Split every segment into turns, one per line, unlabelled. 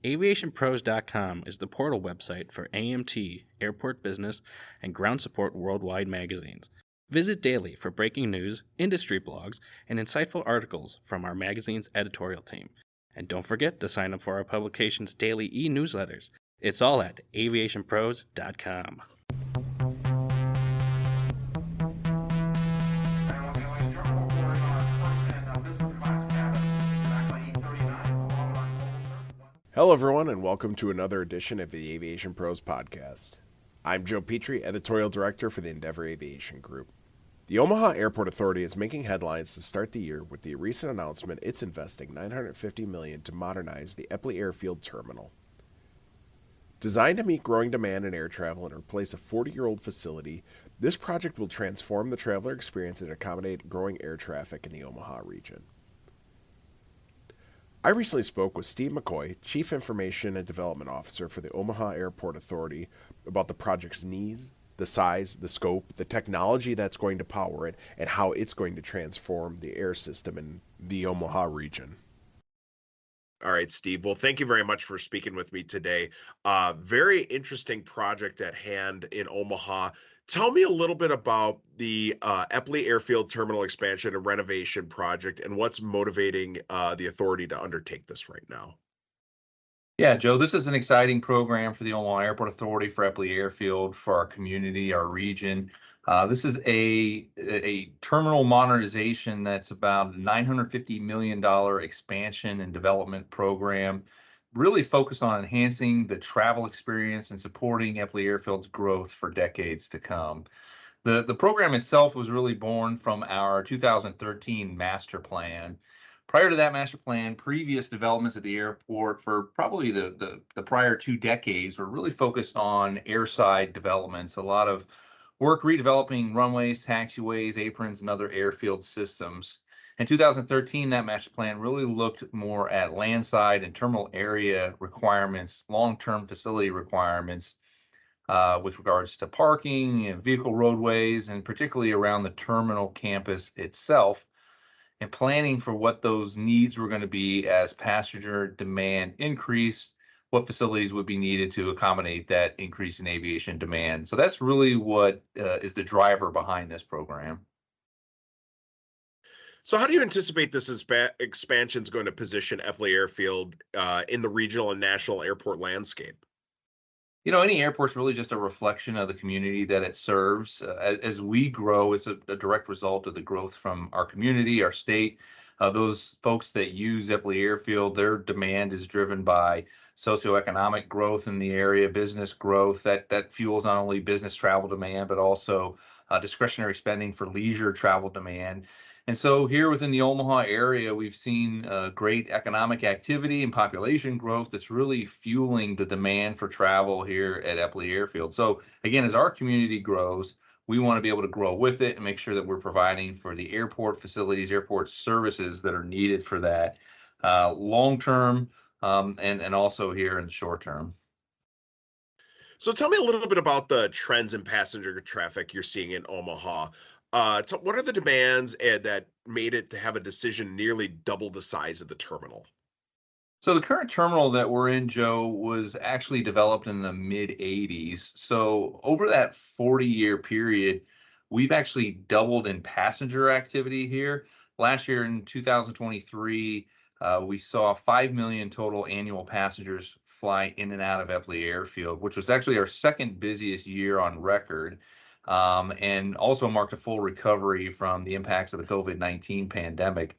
AviationPros.com is the portal website for AMT, Airport Business, and Ground Support Worldwide magazines. Visit daily for breaking news, industry blogs, and insightful articles from our magazine's editorial team. And don't forget to sign up for our publication's daily e-newsletters. It's all at AviationPros.com.
Hello, everyone, and welcome to another edition of the Aviation Pros podcast. I'm Joe Petrie, Editorial Director for the Endeavor Aviation Group. The Omaha Airport Authority is making headlines to start the year with the recent announcement it's investing $950 million to modernize the Eppley Airfield terminal. Designed to meet growing demand in air travel and replace a 40-year-old facility, this project will transform the traveler experience and accommodate growing air traffic in the Omaha region. I recently spoke with Steve McCoy, Chief Information and Development Officer for the Omaha Airport Authority, about the project's needs, the size, the scope, the technology that's going to power it, and how it's going to transform the air system in the Omaha region. All right, Steve. Well, thank you very much for speaking with me today. Very interesting project at hand in Omaha. Tell me a little bit about the Eppley Airfield Terminal Expansion and Renovation Project and what's motivating the authority to undertake this right now.
Yeah, Joe, this is an exciting program for the Omaha Airport Authority, for Eppley Airfield, for our community, our region. This is a terminal modernization that's about a $950 million expansion and development program, really focused on enhancing the travel experience and supporting Eppley Airfield's growth for decades to come. The program itself was really born from our 2013 master plan. Prior to that master plan, previous developments at the airport for probably the prior 2 decades were really focused on airside developments, a lot of work redeveloping runways, taxiways, aprons, and other airfield systems. In 2013, that master plan really looked more at landside and terminal area requirements, long-term facility requirements with regards to parking and vehicle roadways, and particularly around the terminal campus itself, and planning for what those needs were going to be as passenger demand increased, what facilities would be needed to accommodate that increase in aviation demand. So that's really what is the driver behind this program.
So how do you anticipate this expansion is going to position Eppley Airfield in the regional and national airport landscape?
You know, any airport's really just a reflection of the community that it serves. As we grow, it's a direct result of the growth from our community, our state. Those folks that use Eppley Airfield, their demand is driven by socioeconomic growth in the area, business growth that fuels not only business travel demand, but also discretionary spending for leisure travel demand. And so here within the Omaha area, we've seen great economic activity and population growth that's really fueling the demand for travel here at Eppley Airfield. So again, as our community grows, we want to be able to grow with it and make sure that we're providing for the airport facilities, airport services that are needed for that long term and also here in the short term.
So tell me a little bit about the trends in passenger traffic you're seeing in Omaha. What are the demands that made it to have a decision nearly double the size of the terminal?
So the current terminal that we're in, Joe, was actually developed in the mid 80s. So over that 40-year period, we've actually doubled in passenger activity here. Last year in 2023, we saw 5 million total annual passengers fly in and out of Eppley Airfield, which was actually our second busiest year on record. And also marked a full recovery from the impacts of the COVID-19 pandemic.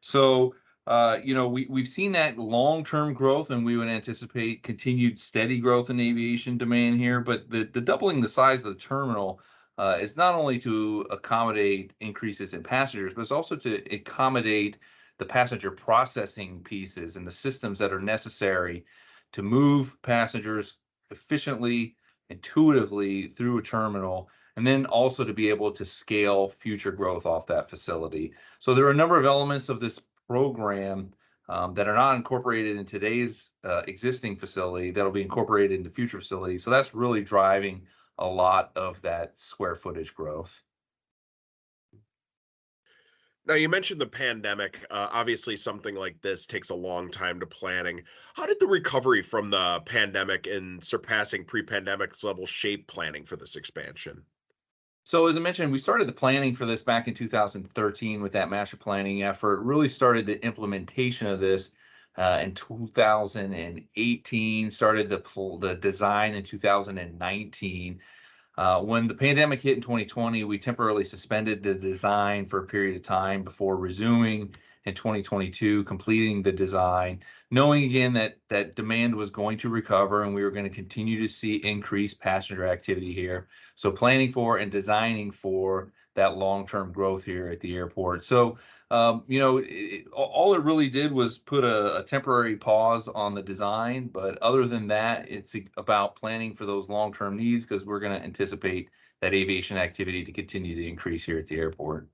So, we've seen that long-term growth, and we would anticipate continued steady growth in aviation demand here. But the doubling the size of the terminal is not only to accommodate increases in passengers, but it's also to accommodate the passenger processing pieces and the systems that are necessary to move passengers efficiently, intuitively through a terminal, and then also to be able to scale future growth off that facility. So there are a number of elements of this program that are not incorporated in today's existing facility that'll be incorporated into future facilities. So that's really driving a lot of that square footage growth.
Now, you mentioned the pandemic. Obviously, something like this takes a long time to planning. How did the recovery from the pandemic and surpassing pre-pandemic level shape planning for this expansion?
So as I mentioned, we started the planning for this back in 2013 with that master planning effort. Really started the implementation of this in 2018. Started the design in 2019. When the pandemic hit in 2020, we temporarily suspended the design for a period of time before resuming in 2022, completing the design, knowing again that demand was going to recover and we were going to continue to see increased passenger activity here. So planning for and designing for that long-term growth here at the airport. So all it really did was put a temporary pause on the design. But other than that, it's about planning for those long-term needs because we're going to anticipate that aviation activity to continue to increase here at the airport.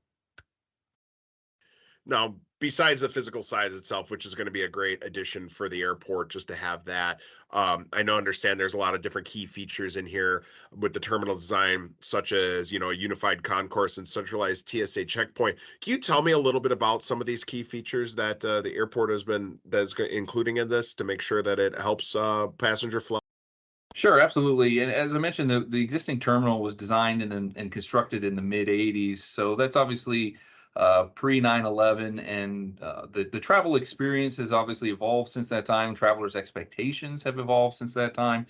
Now, besides the physical size itself, which is going to be a great addition for the airport, just to have that, understand there's a lot of different key features in here with the terminal design, such as a unified concourse and centralized TSA checkpoint. Can you tell me a little bit about some of these key features that the airport including in this to make sure that it helps passenger flow?
Sure, absolutely. And as I mentioned, the existing terminal was designed and constructed in the mid 80s. So that's obviously pre 9/11. And the travel experience has obviously evolved since that time. Travelers' expectations have evolved since that time.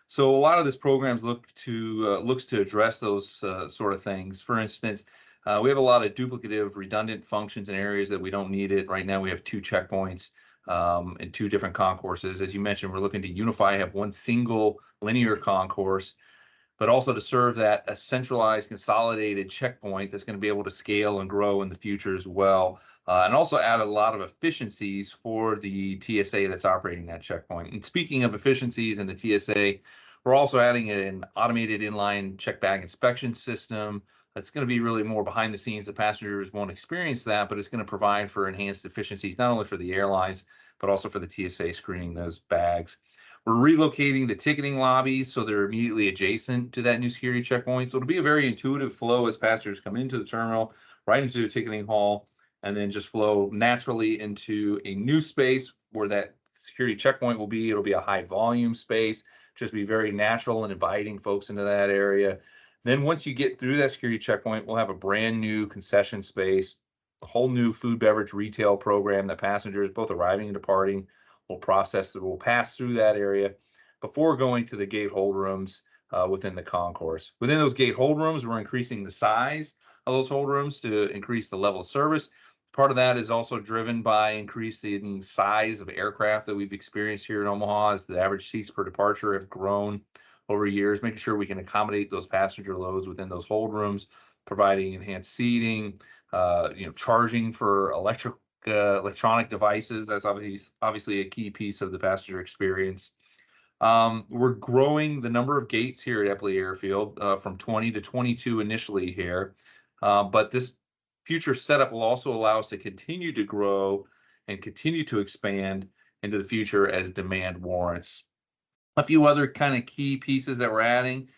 So a lot of this programs looks to address those sort of things. For instance, we have a lot of duplicative, redundant functions in areas that we don't need it. Right now, we have two checkpoints and two different concourses. As you mentioned, we're looking to unify, have one single linear concourse, but also to serve that a centralized, consolidated checkpoint that's going to be able to scale and grow in the future as well. And also add a lot of efficiencies for the TSA that's operating that checkpoint. And speaking of efficiencies in the TSA, we're also adding an automated inline check bag inspection system that's going to be really more behind the scenes. The passengers won't experience that, but it's going to provide for enhanced efficiencies, not only for the airlines, but also for the TSA screening those bags. We're relocating the ticketing lobbies so they're immediately adjacent to that new security checkpoint. So it'll be a very intuitive flow as passengers come into the terminal, right into the ticketing hall, and then just flow naturally into a new space where that security checkpoint will be. It'll be a high volume space, just be very natural and inviting folks into that area. Then once you get through that security checkpoint, we'll have a brand new concession space, a whole new food beverage retail program that passengers both arriving and departing will pass through that area before going to the gate hold rooms within the concourse. Within those gate hold rooms, we're increasing the size of those hold rooms to increase the level of service. Part of that is also driven by increasing size of aircraft that we've experienced here in Omaha as the average seats per departure have grown over years, making sure we can accommodate those passenger loads within those hold rooms, providing enhanced seating, charging for electronic devices. That's obviously a key piece of the passenger experience. We're growing the number of gates here at Eppley Airfield from 20 to 22 initially here. But this future setup will also allow us to continue to grow and continue to expand into the future as demand warrants. A few other kind of key pieces that we're adding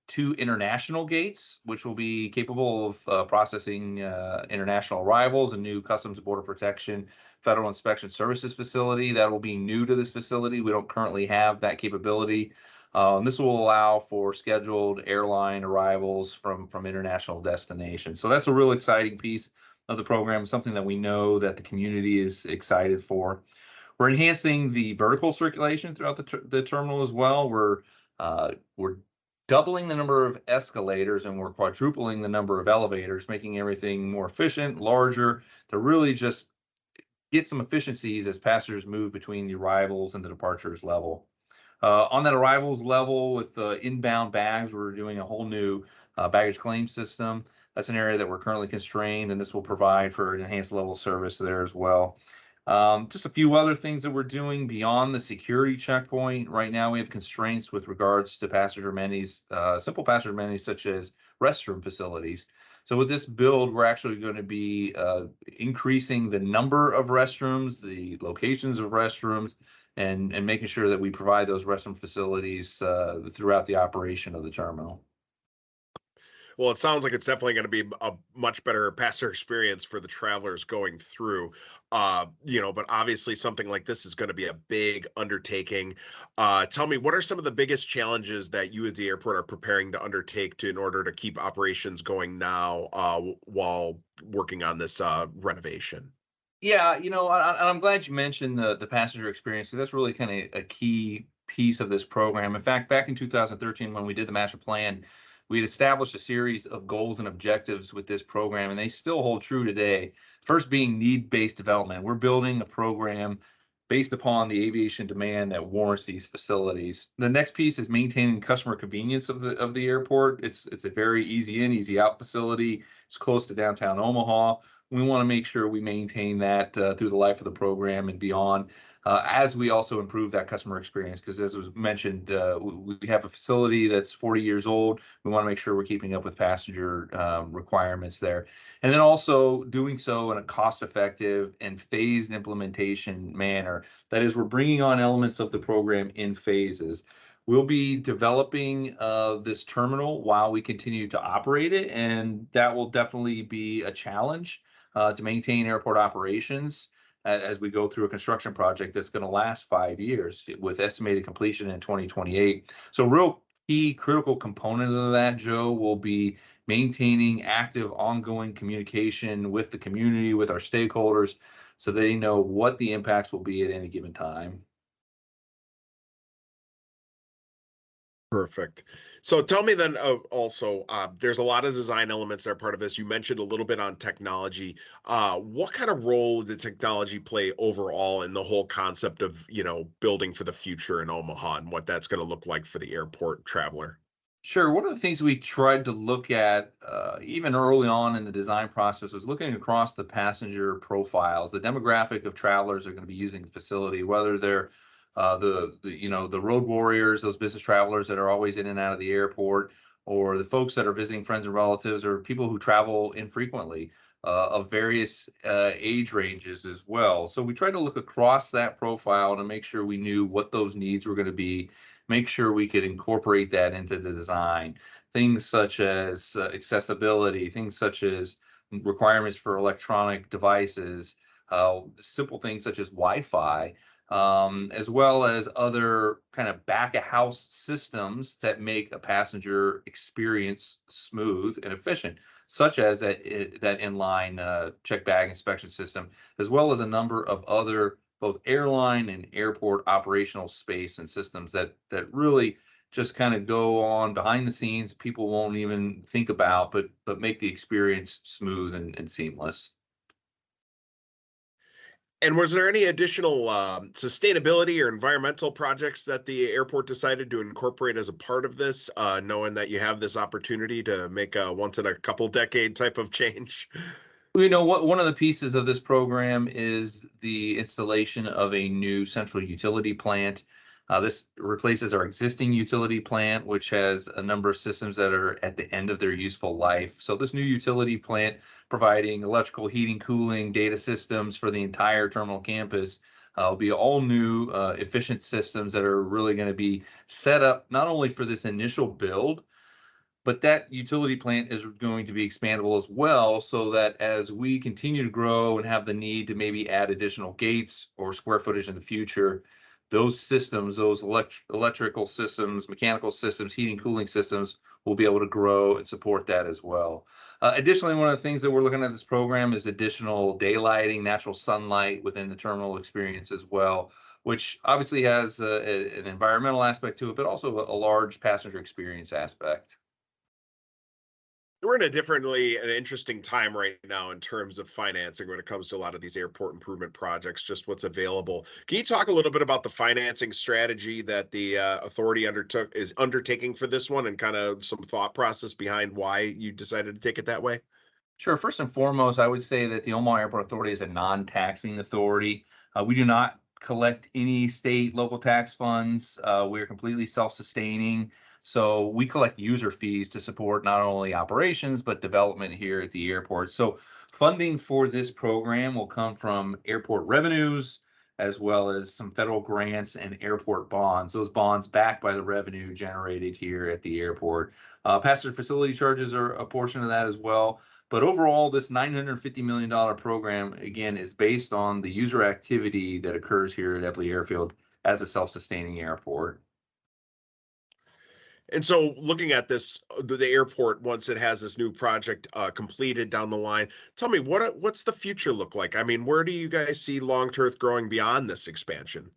two international gates, which will be capable of processing international arrivals, a new Customs and Border Protection Federal Inspection Services facility. That will be new to this facility. We don't currently have that capability. This will allow for scheduled airline arrivals from international destinations. So that's a real exciting piece of the program, something that we know that the community is excited for. We're enhancing the vertical circulation throughout the terminal as well. We're doubling the number of escalators and we're quadrupling the number of elevators, making everything more efficient, larger, to really just get some efficiencies as passengers move between the arrivals and the departures level. On that arrivals level with the inbound bags, we're doing a whole new baggage claim system. That's an area that we're currently constrained, and this will provide for an enhanced level of service there as well. Just a few other things that we're doing beyond the security checkpoint. Right now, we have constraints with regards to passenger amenities, simple passenger amenities such as restroom facilities. So with this build, we're actually going to be increasing the number of restrooms, the locations of restrooms, and making sure that we provide those restroom facilities throughout the operation of the terminal.
Well, it sounds like it's definitely going to be a much better passenger experience for the travelers going through. But obviously something like this is going to be a big undertaking. Tell me, what are some of the biggest challenges that you at the airport are preparing to undertake in order to keep operations going now while working on this renovation?
Yeah, and I'm glad you mentioned the passenger experience, 'cause that's really kind of a key piece of this program. In fact, back in 2013, when we did the master plan, we had established a series of goals and objectives with this program, and they still hold true today. First being need-based development. We're building a program based upon the aviation demand that warrants these facilities. The next piece is maintaining customer convenience of the airport. It's a very easy in, easy out facility. It's close to downtown Omaha. We want to make sure we maintain that through the life of the program and beyond, as we also improve that customer experience. Because as was mentioned, we have a facility that's 40 years old. We want to make sure we're keeping up with passenger requirements there. And then also doing so in a cost-effective and phased implementation manner. That is, we're bringing on elements of the program in phases. We'll be developing this terminal while we continue to operate it, and that will definitely be a challenge to maintain airport operations as we go through a construction project that's going to last 5 years with estimated completion in 2028. So, real key critical component of that, Joe, will be maintaining active, ongoing communication with the community, with our stakeholders, so they know what the impacts will be at any given time.
Perfect. So tell me then also, there's a lot of design elements that are part of this. You mentioned a little bit on technology. What kind of role did technology play overall in the whole concept of, building for the future in Omaha and what that's going to look like for the airport traveler?
Sure. One of the things we tried to look at even early on in the design process was looking across the passenger profiles, the demographic of travelers that are going to be using the facility, whether they're the road warriors, those business travelers that are always in and out of the airport, or the folks that are visiting friends and relatives, or people who travel infrequently of various age ranges as well. So we tried to look across that profile to make sure we knew what those needs were going to be, make sure we could incorporate that into the design. Things such as accessibility, things such as requirements for electronic devices, simple things such as Wi-Fi, as well as other kind of back of house systems that make a passenger experience smooth and efficient, such as that inline check bag inspection system, as well as a number of other both airline and airport operational space and systems that really just kind of go on behind the scenes. People won't even think about, but make the experience smooth and seamless.
And was there any additional sustainability or environmental projects that the airport decided to incorporate as a part of this, knowing that you have this opportunity to make a once in a couple decade type of change?
Well, what one of the pieces of this program is the installation of a new central utility plant. This replaces our existing utility plant, which has a number of systems that are at the end of their useful life. So this new utility plant providing electrical, heating, cooling, data systems for the entire terminal campus will be all new, efficient systems that are really going to be set up not only for this initial build, but that utility plant is going to be expandable as well, so that as we continue to grow and have the need to maybe add additional gates or square footage in the future, those systems, those electrical systems, mechanical systems, heating, cooling systems will be able to grow and support that as well. Additionally, one of the things that we're looking at this program is additional daylighting, natural sunlight within the terminal experience as well, which obviously has an environmental aspect to it, but also a large passenger experience aspect.
We're in a differently an interesting time right now in terms of financing when it comes to a lot of these airport improvement projects, just what's available. Can you talk a little bit about the financing strategy that the authority is undertaking for this one and kind of some thought process behind why you decided to take it that way?
Sure. First and foremost, I would say that the Omaha Airport Authority is a non-taxing authority. We do not collect any state, local tax funds. We are completely self-sustaining. So we collect user fees to support not only operations, but development here at the airport. So funding for this program will come from airport revenues, as well as some federal grants and airport bonds. Those bonds backed by the revenue generated here at the airport. Passenger facility charges are a portion of that as well. But overall, this $950 million program, again, is based on the user activity that occurs here at Eppley Airfield as a self-sustaining airport.
And so, looking at this, the airport once it has this new project completed down the line, tell me what's the future look like? I mean, where do you guys see Long Turf growing beyond this expansion?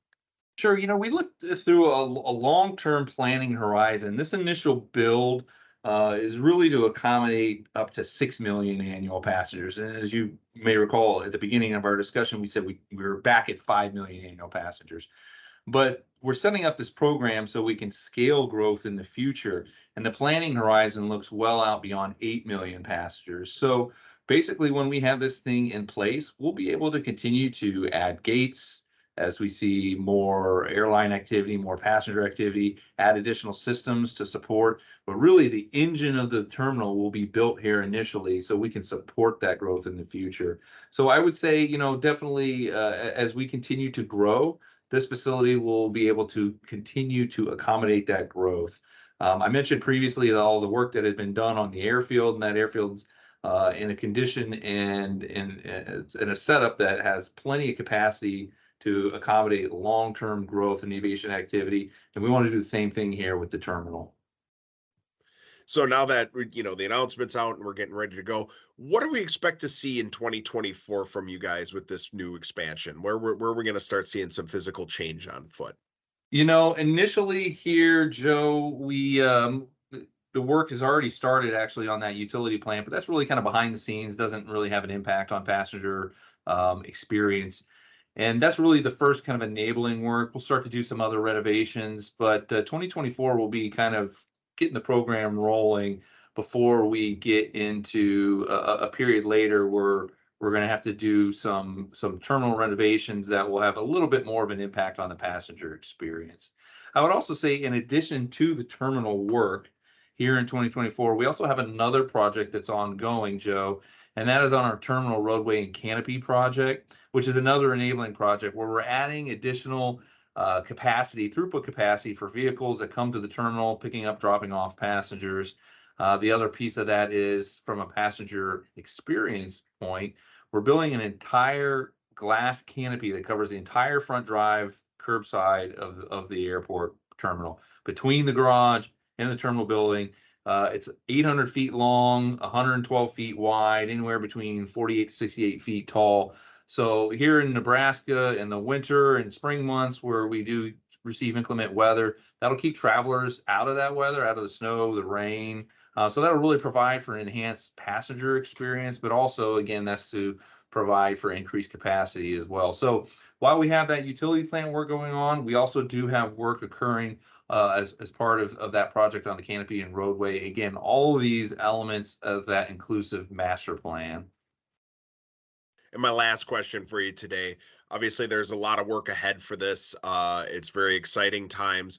Sure. We looked through a long-term planning horizon. This initial build is really to accommodate up to 6 million annual passengers. And as you may recall, at the beginning of our discussion, we said we were back at 5 million annual passengers. But we're setting up this program so we can scale growth in the future. And the planning horizon looks well out beyond 8 million passengers. So basically, when we have this thing in place, we'll be able to continue to add gates as we see more airline activity, more passenger activity, add additional systems to support. But really, the engine of the terminal will be built here initially so we can support that growth in the future. So I would say, definitely as we continue to grow, this facility will be able to continue to accommodate that growth. I mentioned previously that all the work that had been done on the airfield, and that airfield's in a condition and in a setup that has plenty of capacity to accommodate long-term growth in aviation activity. And we want to do the same thing here with the terminal.
So now that the announcement's out and we're getting ready to go, what do we expect to see in 2024 from you guys with this new expansion? Where we're going to start seeing some physical change on foot?
Initially here, Joe, we the work has already started actually on that utility plant, but that's really kind of behind the scenes, doesn't really have an impact on passenger experience. And that's really the first kind of enabling work. We'll start to do some other renovations, but 2024 will be kind of getting the program rolling before we get into a period later where we're going to have to do some terminal renovations that will have a little bit more of an impact on the passenger experience. I would also say, in addition to the terminal work here in 2024, we also have another project that's ongoing, Joe, and that is on our terminal roadway and canopy project, which is another enabling project where we're adding additional throughput capacity for vehicles that come to the terminal, picking up, dropping off passengers. The other piece of that is from a passenger experience point, we're building an entire glass canopy that covers the entire front drive curbside of the airport terminal between the garage and the terminal building. It's 800 feet long, 112 feet wide, anywhere between 48 to 68 feet tall. So here in Nebraska in the winter and spring months where we do receive inclement weather, that'll keep travelers out of that weather, out of the snow, the rain. So that'll really provide for an enhanced passenger experience, but also, again, that's to provide for increased capacity as well. So while we have that utility plant work going on, we also do have work occurring as part of that project on the canopy and roadway. Again, all of these elements of that inclusive master plan.
And my last question for you today, obviously there's a lot of work ahead for this. It's very exciting times.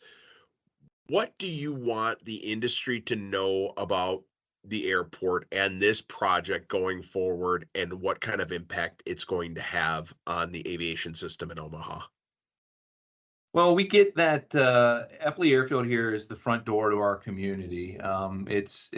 What do you want the industry to know about the airport and this project going forward, and what kind of impact it's going to have on the aviation system in Omaha?
Well, we get that Eppley Airfield here is the front door to our community. It's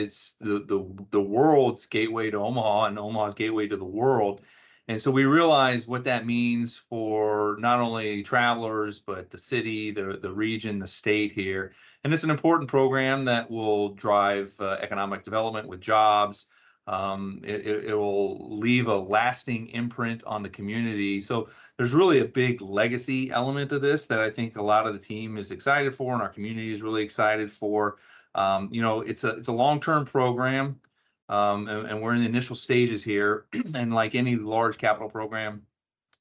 the world's gateway to Omaha and Omaha's gateway to the world. And so we realize what that means for not only travelers, but the city, the region, the state here. And it's an important program that will drive economic development with jobs. It will leave a lasting imprint on the community. So there's really a big legacy element of this that I think a lot of the team is excited for, and our community is really excited for. It's a long-term program, and we're in the initial stages here. And like any large capital program,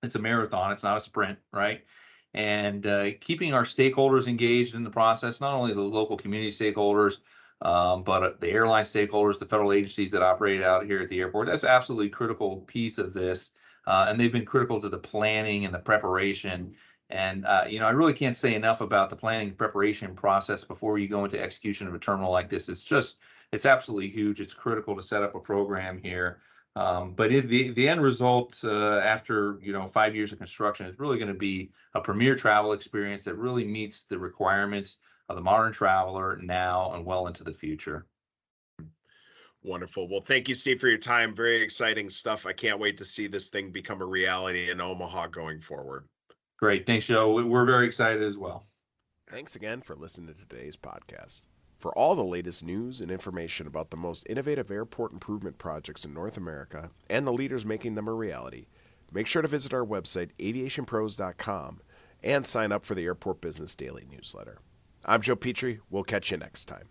it's a marathon. It's not a sprint, right? And keeping our stakeholders engaged in the process, not only the local community stakeholders, but the airline stakeholders, the federal agencies that operate out here at the airport, that's absolutely critical piece of this. And they've been critical to the planning and the preparation. And, I really can't say enough about the planning and preparation process before you go into execution of a terminal like this. It's absolutely huge. It's critical to set up a program here. The end result after 5 years of construction is really going to be a premier travel experience that really meets the requirements of the modern traveler now and well into the future.
Wonderful. Well, thank you, Steve, for your time. Very exciting stuff. I can't wait to see this thing become a reality in Omaha going forward.
Great. Thanks, Joe. We're very excited as well.
Thanks again for listening to today's podcast. For all the latest news and information about the most innovative airport improvement projects in North America and the leaders making them a reality, make sure to visit our website, AviationPros.com, and sign up for the Airport Business Daily newsletter. I'm Joe Petrie. We'll catch you next time.